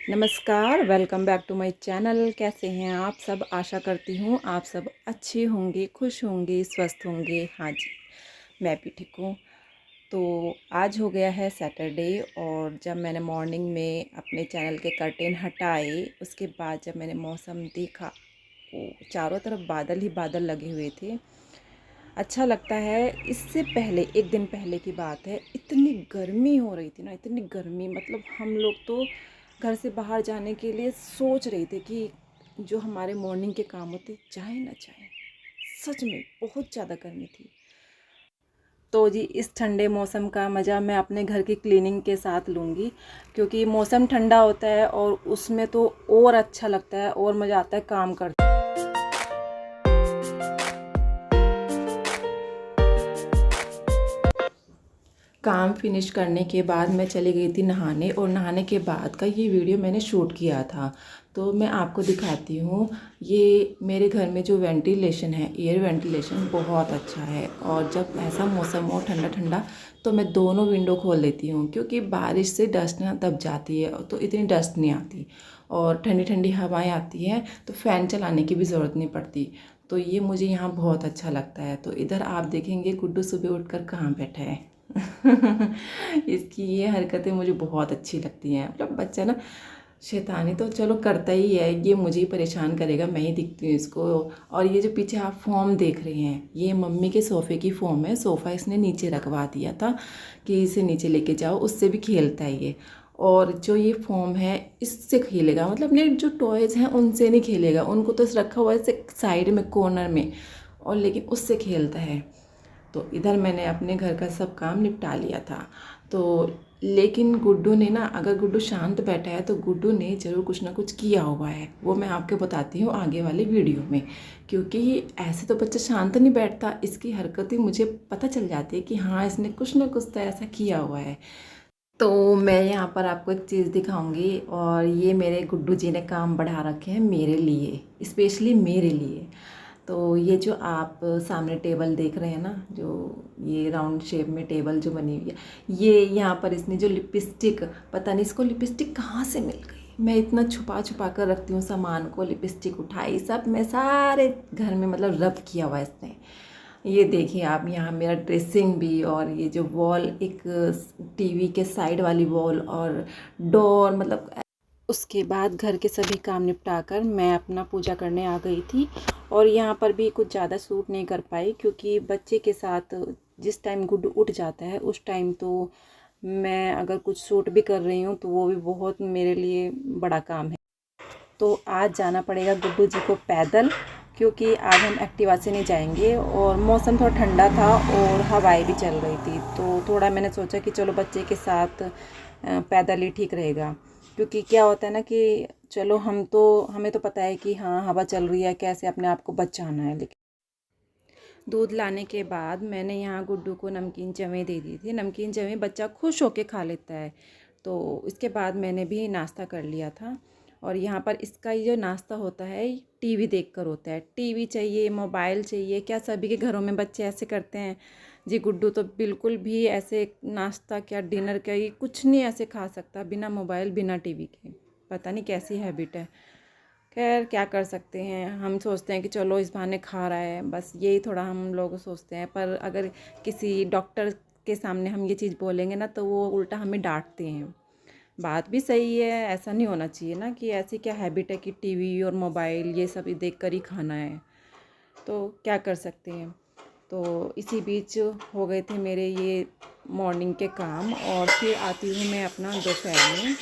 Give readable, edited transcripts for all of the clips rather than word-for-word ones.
नमस्कार, welcome back to my channel. कैसे हैं आप सब? आशा करती हूँ आप सब अच्छे होंगे, खुश होंगे, स्वस्थ होंगे। हाँ जी, मैं भी ठीक हूँ। तो आज हो गया है सैटरडे और जब मैंने मॉर्निंग में अपने चैनल के कर्टेन हटाए, उसके बाद जब मैंने मौसम देखा, वो चारों तरफ बादल ही बादल लगे हुए थे। अच्छा लगता है। इससे पहले एक दिन पहले की बात है, इतनी गर्मी हो रही थी ना, इतनी गर्मी, मतलब हम लोग तो घर से बाहर जाने के लिए सोच रहे थे कि जो हमारे मॉर्निंग के काम होते जाए ना जाए। सच में बहुत ज़्यादा गर्मी थी। तो जी इस ठंडे मौसम का मज़ा मैं अपने घर की क्लीनिंग के साथ लूँगी, क्योंकि मौसम ठंडा होता है और उसमें तो और अच्छा लगता है और मज़ा आता है काम करते। काम फिनिश करने के बाद मैं चली गई थी नहाने, और नहाने के बाद का ये वीडियो मैंने शूट किया था। तो मैं आपको दिखाती हूँ। ये मेरे घर में जो वेंटिलेशन है, एयर वेंटिलेशन बहुत अच्छा है। और जब ऐसा मौसम हो ठंडा ठंडा, तो मैं दोनों विंडो खोल लेती हूँ, क्योंकि बारिश से डस्ट ना दब जाती है तो इतनी डस्ट नहीं आती, और ठंडी ठंडी हवाएं आती हैं, तो फ़ैन चलाने की भी ज़रूरत नहीं पड़ती। तो ये मुझे यहाँ बहुत अच्छा लगता है। तो इधर आप देखेंगे गुड्डू सुबह उठकर कहाँ बैठा है। इसकी ये हरकतें मुझे बहुत अच्छी लगती हैं। मतलब बच्चा ना शैतानी तो चलो करता ही है, ये मुझे ही परेशान करेगा, मैं ही दिखती हूँ इसको। और ये जो पीछे आप फॉर्म देख रहे हैं, ये मम्मी के सोफ़े की फॉर्म है। सोफ़ा इसने नीचे रखवा दिया था कि इसे नीचे लेके जाओ, उससे भी खेलता है ये। और जो ये फॉर्म है इससे खेलेगा, मतलब अपने जो टॉयज़ हैं उनसे नहीं खेलेगा, उनको तो रखा हुआ है ऐसे साइड में कॉर्नर में, और लेकिन उससे खेलता है। तो इधर मैंने अपने घर का सब काम निपटा लिया था। तो लेकिन गुड्डू ने ना, अगर गुड्डू शांत बैठा है तो गुड्डू ने ज़रूर कुछ ना कुछ किया हुआ है। वो मैं आपको बताती हूँ आगे वाले वीडियो में, क्योंकि ऐसे तो बच्चा शांत नहीं बैठता। इसकी हरकतें मुझे पता चल जाती है कि हाँ, इसने कुछ ना कुछ तो ऐसा किया हुआ है। तो मैं यहाँ पर आपको एक चीज़ दिखाऊंगी, और ये मेरे गुड्डू जी ने काम बढ़ा रखे हैं मेरे लिए, स्पेशली मेरे लिए। तो ये जो आप सामने टेबल देख रहे हैं ना, जो ये राउंड शेप में टेबल जो बनी हुई है, ये यहाँ पर इसने जो लिपस्टिक, पता नहीं इसको लिपस्टिक कहाँ से मिल गई। मैं इतना छुपा छुपा कर रखती हूँ सामान को, लिपस्टिक उठाई सब मैं सारे घर में मतलब रब किया हुआ इसने। ये देखिए आप, यहाँ मेरा ड्रेसिंग भी, और ये जो वॉल, एक टीवी के साइड वाली वॉल और डोर, मतलब उसके बाद घर के सभी काम निपटा कर मैं अपना पूजा करने आ गई थी। और यहाँ पर भी कुछ ज़्यादा सूट नहीं कर पाई, क्योंकि बच्चे के साथ जिस टाइम गुड्डू उठ जाता है उस टाइम तो मैं अगर कुछ सूट भी कर रही हूँ तो वो भी बहुत मेरे लिए बड़ा काम है। तो आज जाना पड़ेगा गुड्डू जी को पैदल, क्योंकि आज हम एक्टिवा से नहीं जाएंगे। और मौसम थोड़ा ठंडा था और हवाएं भी चल रही थी, तो थोड़ा मैंने सोचा कि चलो बच्चे के साथ पैदल ही ठीक रहेगा। क्योंकि क्या होता है ना कि चलो हमें तो पता है कि हाँ हवा चल रही है, कैसे अपने आप को बचाना है। लेकिन दूध लाने के बाद मैंने यहाँ गुड्डू को नमकीन चवें दे दी थी। नमकीन चवें बच्चा खुश होके खा लेता है। तो इसके बाद मैंने भी नाश्ता कर लिया था। और यहाँ पर इसका ये जो नाश्ता होता है टीवी देखकर होता है। टीवी चाहिए, मोबाइल चाहिए, क्या सभी के घरों में बच्चे ऐसे करते हैं? जी गुड्डू तो बिल्कुल भी ऐसे नाश्ता क्या डिनर क्या, ये कुछ नहीं ऐसे खा सकता बिना मोबाइल बिना टीवी के। पता नहीं कैसी हैबिट है। खैर क्या कर सकते हैं, हम सोचते हैं कि चलो इस बहाने खा रहा है, बस यही थोड़ा हम लोग सोचते हैं। पर अगर किसी डॉक्टर के सामने हम ये चीज़ बोलेंगे ना, तो वो उल्टा हमें डांटते हैं। बात भी सही है, ऐसा नहीं होना चाहिए ना कि ऐसी क्या हैबिट है कि टीवी और मोबाइल ये सब देख कर ही खाना है। तो क्या कर सकते हैं। तो इसी बीच हो गए थे मेरे ये मॉर्निंग के काम, और फिर आती हूँ मैं अपना दोपहर में।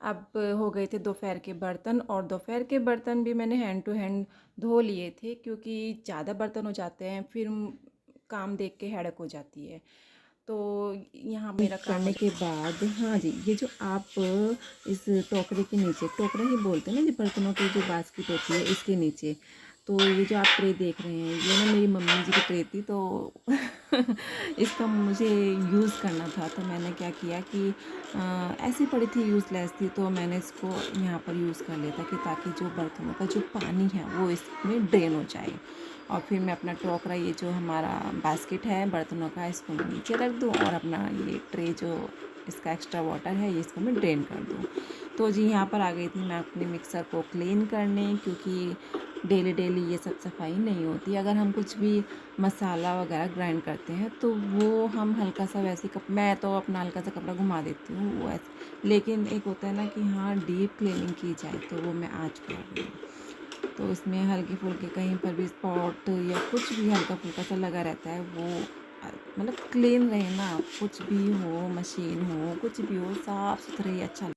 अब हो गए थे दोपहर के बर्तन, और दोपहर के बर्तन भी मैंने हैंड टू हैंड धो लिए थे, क्योंकि ज़्यादा बर्तन हो जाते हैं फिर काम देख के हेडक हो जाती है। तो यहाँ मेरा काम करने के बाद, हाँ जी, ये जो आप इस टोकरे के नीचे, टोकरा ही बोलते हैं ना जी, बर्तनों की जो बास्केट होती है इसके नीचे, तो ये जो आप ट्रे देख रहे हैं ये ना मेरी मम्मी जी की ट्रे थी। तो इसका मुझे यूज़ करना था, तो मैंने क्या किया कि ऐसी पड़ी थी, यूज़लेस थी, तो मैंने इसको यहाँ पर यूज़ कर लिया था कि ताकि जो बर्तनों का जो पानी है वो इसमें ड्रेन हो जाए। और फिर मैं अपना टोकरा, ये जो हमारा बास्केट है बर्तनों का, इसको मैं नीचे रख दूँ, और अपना ये ट्रे जो इसका एक्स्ट्रा वाटर है ये इसको मैं ड्रेन कर दूँ। तो जी यहाँ पर आ गई थी मैं अपने मिक्सर को क्लीन करने, क्योंकि डेली डेली ये सब सफाई नहीं होती। अगर हम कुछ भी मसाला वगैरह ग्राइंड करते हैं तो वो हम हल्का सा वैसे मैं तो अपना हल्का सा कपड़ा घुमा देती हूँ वो ऐसे, लेकिन एक होता है ना कि हाँ डीप क्लीनिंग की जाए, तो वो मैं आज कर रही हूँ। तो इसमें हल्की फुल्की कहीं पर भी स्पॉट या कुछ भी हल्का फुल्का सा लगा रहता है, वो मतलब क्लीन रहे ना, कुछ भी हो, मशीन हो, कुछ भी हो, साफ़ सुथरा ही अच्छा।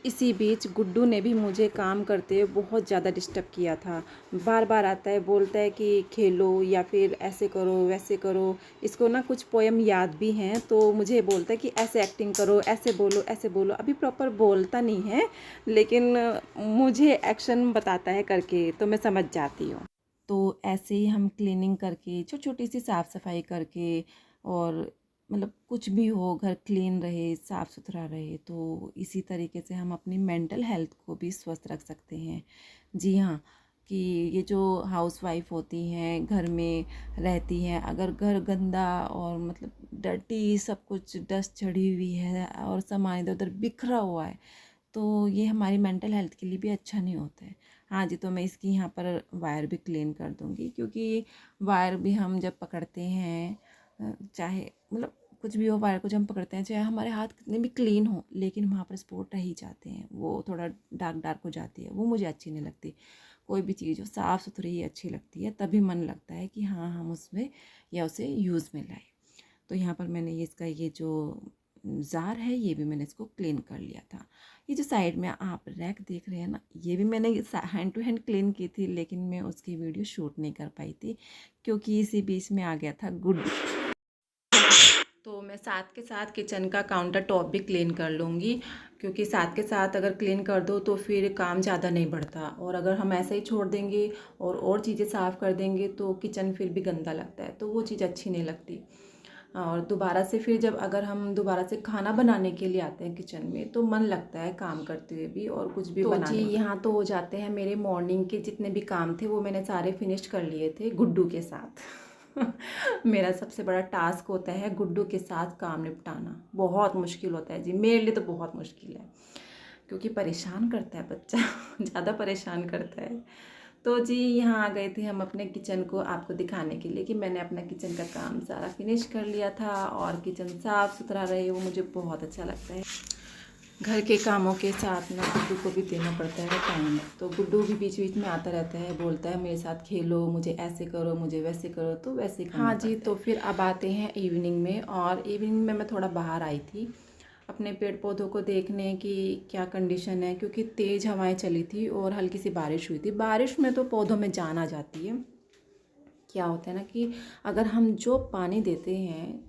इसी बीच गुड्डू ने भी मुझे काम करते हुए बहुत ज़्यादा डिस्टर्ब किया था। बार बार आता है, बोलता है कि खेलो या फिर ऐसे करो वैसे करो। इसको ना कुछ पोएम याद भी हैं, तो मुझे बोलता है कि ऐसे एक्टिंग करो, ऐसे बोलो ऐसे बोलो। अभी प्रॉपर बोलता नहीं है, लेकिन मुझे एक्शन बताता है करके, तो मैं समझ जाती हूँ। तो ऐसे ही हम क्लीनिंग करके, छोटी छोटी सी साफ़ सफाई करके, और मतलब कुछ भी हो, घर क्लीन रहे, साफ़ सुथरा रहे, तो इसी तरीके से हम अपनी मेंटल हेल्थ को भी स्वस्थ रख सकते हैं। जी हाँ, कि ये जो हाउस वाइफ होती हैं, घर में रहती हैं, अगर घर गंदा और मतलब डर्टी, सब कुछ डस्ट चढ़ी हुई है और सामान इधर उधर बिखरा हुआ है, तो ये हमारी मेंटल हेल्थ के लिए भी अच्छा नहीं होता है। हाँ जी, तो मैं इसकी यहाँ पर वायर भी क्लीन कर दूँगी, क्योंकि वायर भी हम जब पकड़ते हैं, चाहे मतलब कुछ भी हो, वायर को जब हम पकड़ते हैं, चाहे हमारे हाथ कितने भी क्लीन हो, लेकिन वहाँ पर स्पॉट रह ही जाते हैं, वो थोड़ा डार्क डार्क हो जाती है, वो मुझे अच्छी नहीं लगती। कोई भी चीज़ हो साफ़ सुथरी ही अच्छी लगती है, तभी मन लगता है कि हाँ हम उसमें या उसे यूज़ में लाएँ। तो यहाँ पर मैंने ये इसका ये जो जार है, ये भी मैंने इसको क्लीन कर लिया था। ये जो साइड में आप रैक देख रहे हैं ना, ये भी मैंने हैंड टू हैंड क्लीन की थी, लेकिन मैं उसकी वीडियो शूट नहीं कर पाई थी, क्योंकि इसी बीच में आ गया था गुड। तो मैं साथ के साथ किचन का काउंटर टॉप भी क्लीन कर लूँगी, क्योंकि साथ के साथ अगर क्लीन कर दो तो फिर काम ज़्यादा नहीं बढ़ता, और अगर हम ऐसे ही छोड़ देंगे और चीज़ें साफ़ कर देंगे तो किचन फिर भी गंदा लगता है, तो वो चीज़ अच्छी नहीं लगती। और दोबारा से फिर जब अगर हम दोबारा से खाना बनाने के लिए आते हैं किचन में, तो मन लगता है काम करते हुए भी और कुछ भी बनाने। तो जी यहाँ तो हो जाते हैं मेरे मॉर्निंग के जितने भी काम थे, वो मैंने सारे फिनिश कर लिए थे गुड्डू के साथ। मेरा सबसे बड़ा टास्क होता है गुड्डू के साथ काम निपटाना, बहुत मुश्किल होता है जी, मेरे लिए तो बहुत मुश्किल है, क्योंकि परेशान करता है बच्चा। ज़्यादा परेशान करता है। तो जी यहाँ आ गए थे हम अपने किचन को आपको दिखाने के लिए कि मैंने अपना किचन का काम सारा फिनिश कर लिया था, और किचन साफ़ सुथरा रहे, वो मुझे बहुत अच्छा लगता है। घर के कामों के साथ ना गुड्डू को भी देना पड़ता है टाइम, तो गुड्डू भी बीच बीच में आता रहता है, बोलता है मेरे साथ खेलो, मुझे ऐसे करो, मुझे वैसे करो, तो वैसे करना हाँ जी। तो फिर अब आते हैं इवनिंग में, और इवनिंग में मैं थोड़ा बाहर आई थी अपने पेड़ पौधों को देखने की क्या कंडीशन है, क्योंकि तेज़ हवाएं चली थी और हल्की सी बारिश हुई थी। बारिश में तो पौधों में जान आ जाती है। क्या होता है ना कि अगर हम जो पानी देते हैं,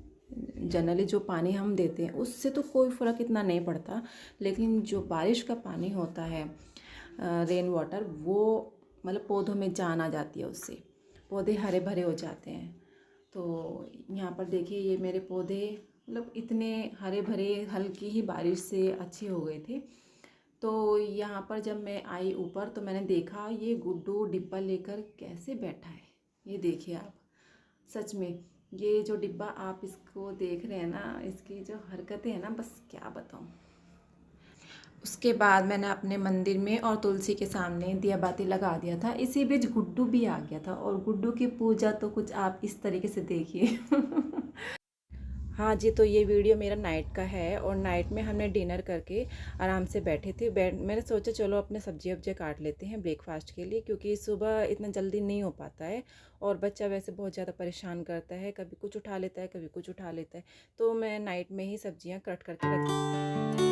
जनरली जो पानी हम देते हैं उससे तो कोई फ़र्क इतना नहीं पड़ता, लेकिन जो बारिश का पानी होता है, रेन वाटर, वो मतलब पौधों में जान आ जाती है, उससे पौधे हरे भरे हो जाते हैं। तो यहाँ पर देखिए ये मेरे पौधे मतलब इतने हरे भरे हल्की ही बारिश से अच्छे हो गए थे। तो यहाँ पर जब मैं आई ऊपर, तो मैंने देखा ये गुड्डू डिब्बा लेकर कैसे बैठा है। ये देखिए आप, सच में ये जो डिब्बा आप इसको देख रहे हैं ना, इसकी जो हरकतें हैं ना, बस क्या बताऊँ। उसके बाद मैंने अपने मंदिर में और तुलसी के सामने दिया बाती लगा दिया था। इसी बीच गुड्डू भी आ गया था, और गुड्डू की पूजा तो कुछ आप इस तरीके से देखिए। हाँ जी, तो ये वीडियो मेरा नाइट का है, और नाइट में हमने डिनर करके आराम से बैठे थे। मैंने सोचा चलो अपने सब्जी वब्जी काट लेते हैं ब्रेकफास्ट के लिए, क्योंकि सुबह इतना जल्दी नहीं हो पाता है, और बच्चा वैसे बहुत ज़्यादा परेशान करता है, कभी कुछ उठा लेता है, कभी कुछ उठा लेता है। तो मैं नाइट में ही सब्जियाँ कट करके रख।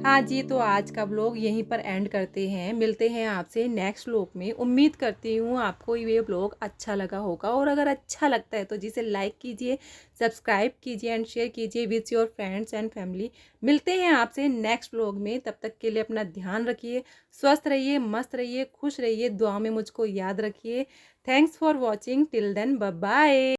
हाँ जी, तो आज का व्लॉग यहीं पर एंड करते हैं। मिलते हैं आपसे नेक्स्ट व्लॉग में। उम्मीद करती हूँ आपको ये व्लॉग अच्छा लगा होगा, और अगर अच्छा लगता है तो जिसे लाइक कीजिए, सब्सक्राइब कीजिए एंड शेयर कीजिए with your friends and family. मिलते हैं आपसे नेक्स्ट व्लॉग में, तब तक के लिए अपना ध्यान रखिए, स्वस्थ रहिए, मस्त रहिए, खुश रहिए, दुआ में मुझको याद रखिए। Thanks for watching, till then bye bye.